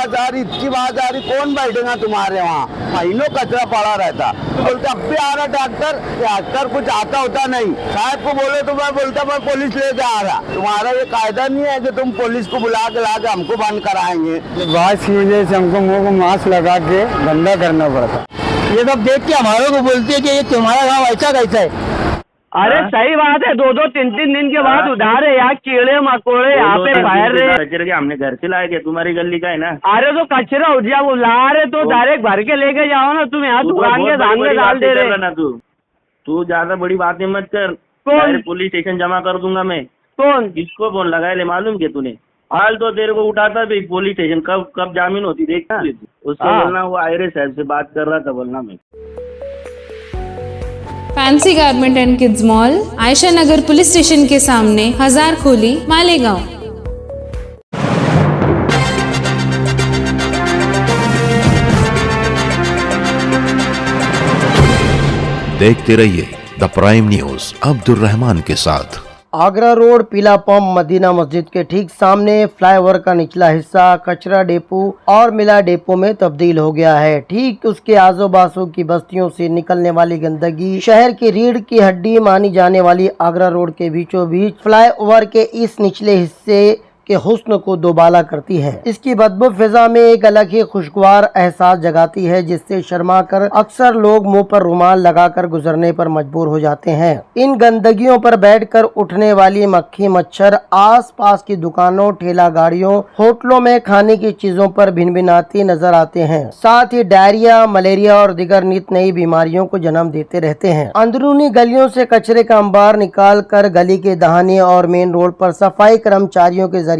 आवाज आ रही, इतनी आवाज आ रही, कौन बैठेगा तुम्हारे वहाँ? महीनों कचरा पड़ा रहता। तो बोलते अब भी आ रहा ट्रैक्टर कुछ आता होता नहीं। साहब को बोले तो मैं बोलता मैं पुलिस लेके आ रहा। तुम्हारा ये कायदा नहीं है कि तुम पुलिस को बुला के ला के हमको बंद कराएंगे। बात की वजह से हमको मुंह को मास्क लगा के धंधा करना पड़ता। ये सब देख के हमारे को बोलते है कि ये तुम्हारा गाँव ऐसा कैसा है। अरे सही बात है, 2-2 3-3 दिन के बाद उधार है यार, कीड़े मकोड़े यहाँ पे बाहर रहे। कचरे के हमने घर से लाए, तुम्हारी गली का है ना। अरे तो कचरा उठ जा, वो ला रहे तो डायरेक्ट भर के लेके जाओ ना, तुम यहाँ दुकान के सामने डाल दे रहे ना। तू ज्यादा बड़ी बातें मत कर। पुलिस स्टेशन जमा कर दूंगा मैं। कौन किसको फोन लगाए ले मालूम के तूने? हाल तो तेरे को उठाता भी पुलिस स्टेशन, कब जामीन होती देखता उसको बोलना वो आयरे साहब से बात कर रहा था, बोलना मैं। Fancy garment and kids mall, Ayesha Nagar police station के सामने, हजार खोली, मालेगांव। देखते रहिए the prime news Abdul Rahman के साथ। आगरा रोड पीला पंप मदीना मस्जिद के ठीक सामने फ्लाईओवर का निचला हिस्सा कचरा डेपो और मिला डेपो में तब्दील हो गया है। ठीक उसके आजू बाजू की बस्तियों से निकलने वाली गंदगी शहर की रीढ़ की हड्डी मानी जाने वाली आगरा रोड के बीचों बीच फ्लाईओवर के इस निचले हिस्से के हुस्न को दोबाला करती है। इसकी बदबू फिजा में एक अलग ही खुशगवार एहसास जगाती है, जिससे शर्मा कर अक्सर लोग मुंह पर रुमाल लगाकर गुजरने पर मजबूर हो जाते हैं। इन गंदगियों पर बैठकर उठने वाली मक्खी मच्छर आसपास की दुकानों, ठेला गाड़ियों, होटलों में खाने की चीजों पर भिनभिनाती नजर आते हैं। साथ ही डायरिया, मलेरिया और दीगर नित नई बीमारियों को जन्म देते रहते हैं। अंदरूनी गलियों से कचरे का अंबार निकाल कर गली के दहाने और मेन रोड पर सफाई कर्मचारियों के जरिए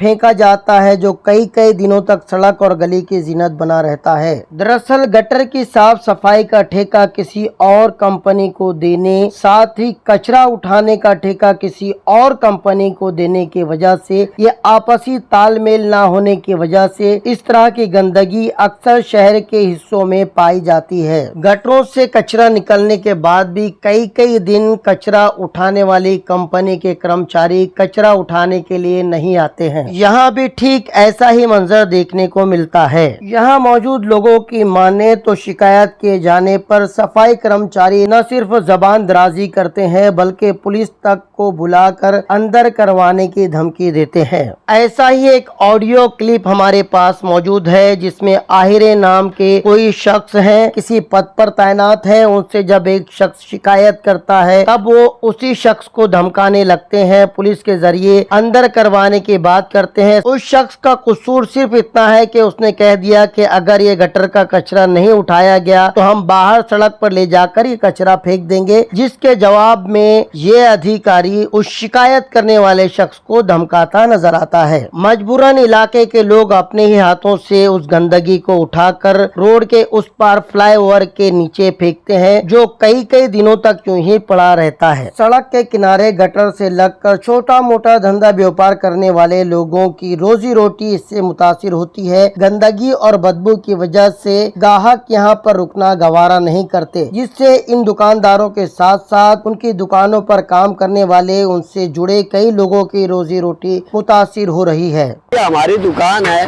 फेंका जाता है, जो कई दिनों तक सड़क और गली की जीनत बना रहता है। दरअसल गटर की साफ सफाई का ठेका किसी और कंपनी को देने, साथ ही कचरा उठाने का ठेका किसी और कंपनी को देने की वजह से, ये आपसी तालमेल न होने की वजह से इस तरह की गंदगी अक्सर शहर के हिस्सों में पाई जाती है। गटरों से कचरा निकलने के बाद भी कई दिन कचरा उठाने वाली कंपनी के कर्मचारी कचरा उठाने के लिए नहीं आते हैं। यहाँ भी ठीक ऐसा ही मंजर देखने को मिलता है। यहाँ मौजूद लोगों की माने तो शिकायत किए जाने पर सफाई कर्मचारी न सिर्फ जबान दराजी करते हैं, बल्कि पुलिस तक को बुलाकर अंदर करवाने की धमकी देते हैं। ऐसा ही एक ऑडियो क्लिप हमारे पास मौजूद है, जिसमें आहिरे नाम के कोई शख्स हैं, किसी पद पर तैनात हैं। उनसे जब एक शख्स शिकायत करता है, तब वो उसी शख्स को धमकाने लगते हैं, पुलिस के जरिए अंदर करवाने की बात करते हैं। उस शख्स का कसूर सिर्फ इतना है कि उसने कह दिया कि अगर ये गटर का कचरा नहीं उठाया गया तो हम बाहर सड़क पर ले जाकर ये कचरा फेंक देंगे, जिसके जवाब में ये अधिकारी उस शिकायत करने वाले शख्स को धमकाता नजर आता है। मजबूरन इलाके के लोग अपने ही हाथों से उस गंदगी को उठाकर रोड के उस पार फ्लाईओवर के नीचे फेंकते हैं, जो कई दिनों तक यूं ही पड़ा रहता है। सड़क के किनारे गटर से लगकर छोटा मोटा धंधा व्यापार करने वाले लोगों की रोजी रोटी इससे मुतासिर होती है। गंदगी और बदबू की वजह से ग्राहक यहाँ पर रुकना गवारा नहीं करते, जिससे इन दुकानदारों के साथ साथ उनकी दुकानों पर काम करने वाले, उनसे जुड़े कई लोगों की रोजी रोटी मुतासिर हो रही है। हमारी दुकान है,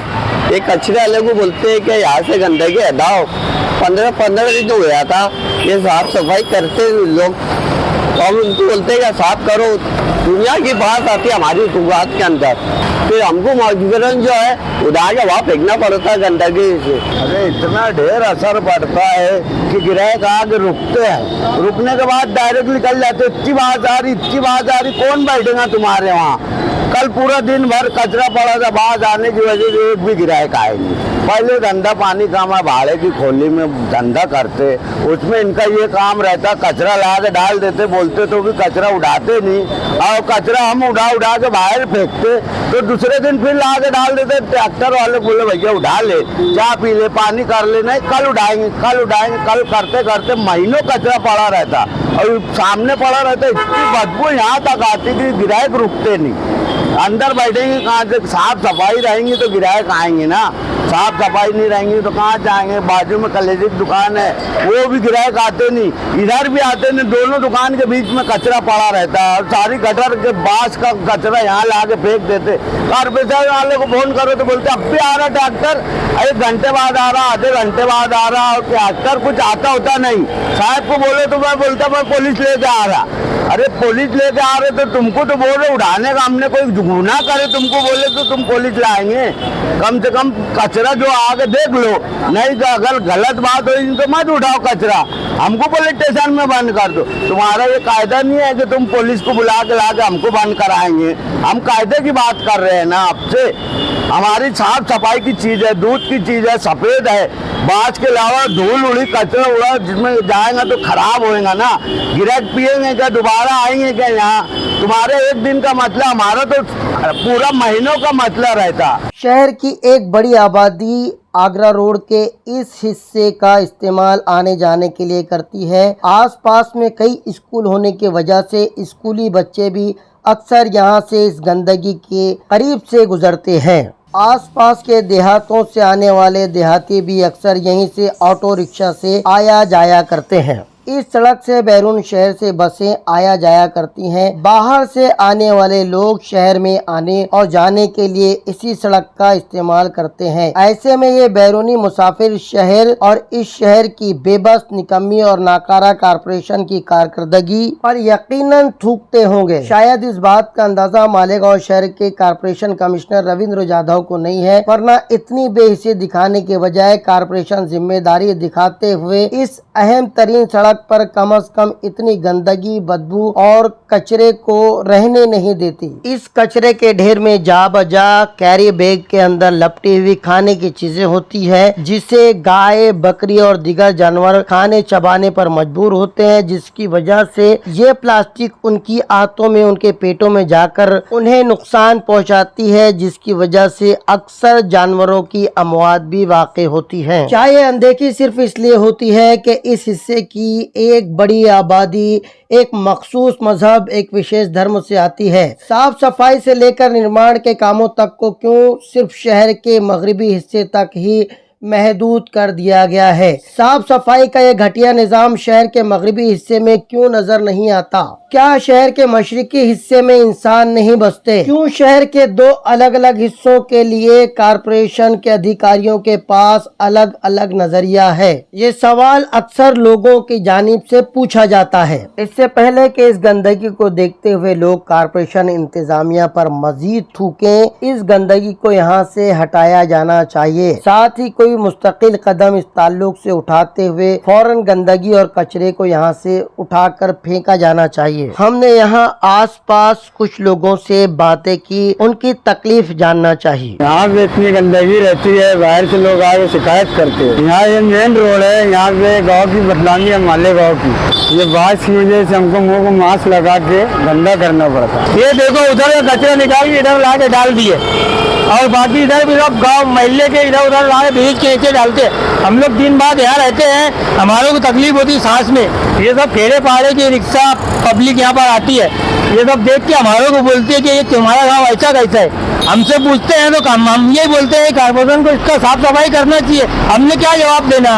ये कचरे वाले को बोलते हैं कि यहाँ से गंदगी हटाओ। 15 दिन हो गया था ये साफ सफाई करते लोग, तो हम उनको बोलते हैं साफ करो। दुनिया की बात आती है हमारी दुकान के अंदर, फिर हमको मजबूरन जो है उधार के वहाँ फेंकना पड़ता है गंदगी से। अरे इतना ढेर असर पड़ता है कि ग्राहक आगे रुकते हैं, रुकने के बाद डायरेक्ट निकल जाते। इतनी आवाज आ रही, कौन बैठेगा तुम्हारे वहाँ? कल पूरा दिन भर कचरा पड़ा था, बाहर आने की वजह से एक भी ग्राहक आए नहीं। पहले धंधा पानी का मैं भाड़े की खोली में धंधा करते, उसमें इनका ये काम रहता, कचरा ला के डाल देते, बोलते तो भी कचरा उठाते नहीं, और कचरा हम उठा के बाहर फेंकते, तो दूसरे दिन फिर ला के डाल देते। ट्रैक्टर वाले बोले भैया उठा ले, चाय पी ले, पानी कर ले, नहीं कल उठाएंगे। कल करते महीनों कचरा पड़ा रहता और सामने पड़ा रहता। इतनी बदबू यहाँ तक आती कि ग्राहक रुकते नहीं। अंदर बैठेंगे कहाँ से, साफ सफाई रहेंगी तो ग्राहक आएंगे ना, साफ सफाई नहीं रहेंगी तो कहाँ जाएंगे। बाजू में कलेजी की दुकान है, वो भी ग्राहक आते नहीं, इधर भी आते नहीं, दोनों दुकान के बीच में कचरा पड़ा रहता है और सारी गटर के बांस का कचरा यहाँ ला के फेंक देते। कारपोरेशन वाले को फोन करो तो बोलते अब भी आ रहा ट्रैक्टर, 1 घंटे बाद आ रहा, आधे घंटे बाद आ रहा, और ट्रैक्टर कुछ आता होता नहीं। साहब को बोले तो मैं बोलता मैं पुलिस लेके आ रहा। अरे पुलिस लेके आ रहे तो तुमको तो बोले उठाने का, हमने कोई गुनाह करे तुमको बोले तो तुम पुलिस लाएंगे। कम से कम कचरा जो आगे देख लो, नहीं तो अगर गलत बात हो तो मत उठाओ कचरा, हमको पुलिस स्टेशन में बंद कर दो। तुम्हारा ये कायदा नहीं है कि तुम पुलिस को बुला के ला के हमको बंद कराएंगे। हम कायदे की बात कर रहे हैं ना आपसे। हमारी साफ सफाई की चीज है, दूध की चीज है, सफेद है, बाज के अलावा धूल उड़ी कचरा उड़ा जिसमें जाएगा तो खराब होएगा ना। गिराहक पिएंगे क्या, दोबारा आएंगे क्या यहाँ? तुम्हारे एक दिन का मतलब, हमारा तो पूरा महीनों का मतलब रहता। शहर की एक बड़ी आबादी आगरा रोड के इस हिस्से का इस्तेमाल आने जाने के लिए करती है। आसपास में कई स्कूल होने की वजह से स्कूली बच्चे भी अक्सर यहाँ से इस गंदगी के करीब से गुजरते हैं। आसपास के देहातों से आने वाले देहाती भी अक्सर यहीं से ऑटो रिक्शा से आया जाया करते हैं। इस सड़क से बैरून शहर से बसें आया जाया करती हैं। बाहर से आने वाले लोग शहर में आने और जाने के लिए इसी सड़क का इस्तेमाल करते हैं। ऐसे में ये बैरूनी मुसाफिर शहर और इस शहर की बेबस, निकम्मी और नाकारा कारपोरेशन की कारकर्दगी पर यकीनन थूकते होंगे। शायद इस बात का अंदाजा मालेगांव शहर के कारपोरेशन कमिश्नर रविंद्र जाधव को नहीं है, वरना इतनी बेहिसी दिखाने के बजाय कारपोरेशन जिम्मेदारी दिखाते हुए इस अहम तरीन सड़क पर कम से कम इतनी गंदगी, बदबू और कचरे को रहने नहीं देती। इस कचरे के ढेर में जा बजा कैरी बैग के अंदर लपटी हुई खाने की चीजें होती है, जिसे गाय, बकरी और दीगर जानवर खाने चबाने पर मजबूर होते हैं, जिसकी वजह से ये प्लास्टिक उनकी आंतों में, उनके पेटों में जाकर उन्हें नुकसान पहुंचाती है, जिसकी वजह से अक्सर जानवरों की अमवात भी वाक़ई होती है। क्या ये अनदेखी सिर्फ इसलिए होती है कि इस हिस्से की एक बड़ी आबादी एक मखसूस मजहब, एक विशेष धर्म से आती है? साफ सफाई से लेकर निर्माण के कामों तक को क्यों सिर्फ शहर के मगरिबी हिस्से तक ही महदूद कर दिया गया है? साफ सफाई का यह घटिया निजाम शहर के मगरिबी हिस्से में क्यों नजर नहीं आता? क्या शहर के मशरिकी हिस्से में इंसान नहीं बसते? क्यों शहर के 2 अलग अलग हिस्सों के लिए कारपोरेशन के अधिकारियों के पास अलग अलग नजरिया है? ये सवाल अक्सर लोगों की जानिब से पूछा जाता है। इससे पहले कि इस गंदगी को देखते हुए लोग कारपोरेशन इंतजामिया पर मजीद थूकें, इस गंदगी को यहाँ से हटाया जाना चाहिए। साथ ही कोई मुस्तकिल कदम इस ताल्लुक से उठाते हुए फौरन गंदगी और कचरे को यहाँ से उठाकर फेंका जाना चाहिए। हमने यहाँ आसपास कुछ लोगों से बातें की, उनकी तकलीफ जानना चाहिए। यहाँ पे इतनी गंदगी रहती है, बाहर से लोग आके शिकायत करते हैं। यहाँ ये मेन रोड है, यहाँ पे गाँव की बदनामी है, मालेगांव की। ये बारिश की वजह से हमको मुँह को मास्क लगा के गंदा करना पड़ता है। ये देखो उधर कचरा निकाल के इधर ला के डाल दिए, और बाकी इधर भी सब गाँव महल्ले के इधर उधर ला के ब्रिज के नीचे डालते। हम लोग दिन बाद यहाँ रहते हैं, हमारे को तकलीफ होती है सांस में। ये सब खेड़े पहाड़े की रिक्शा पब्लिक यहाँ पर आती है, ये सब देख के हमारे को बोलती है कि ये तुम्हारा गाँव ऐसा कैसा है। हमसे पूछते हैं तो हम ये बोलते हैं कारपोरेशन को इसका साफ सफाई करना चाहिए। हमने क्या जवाब देना?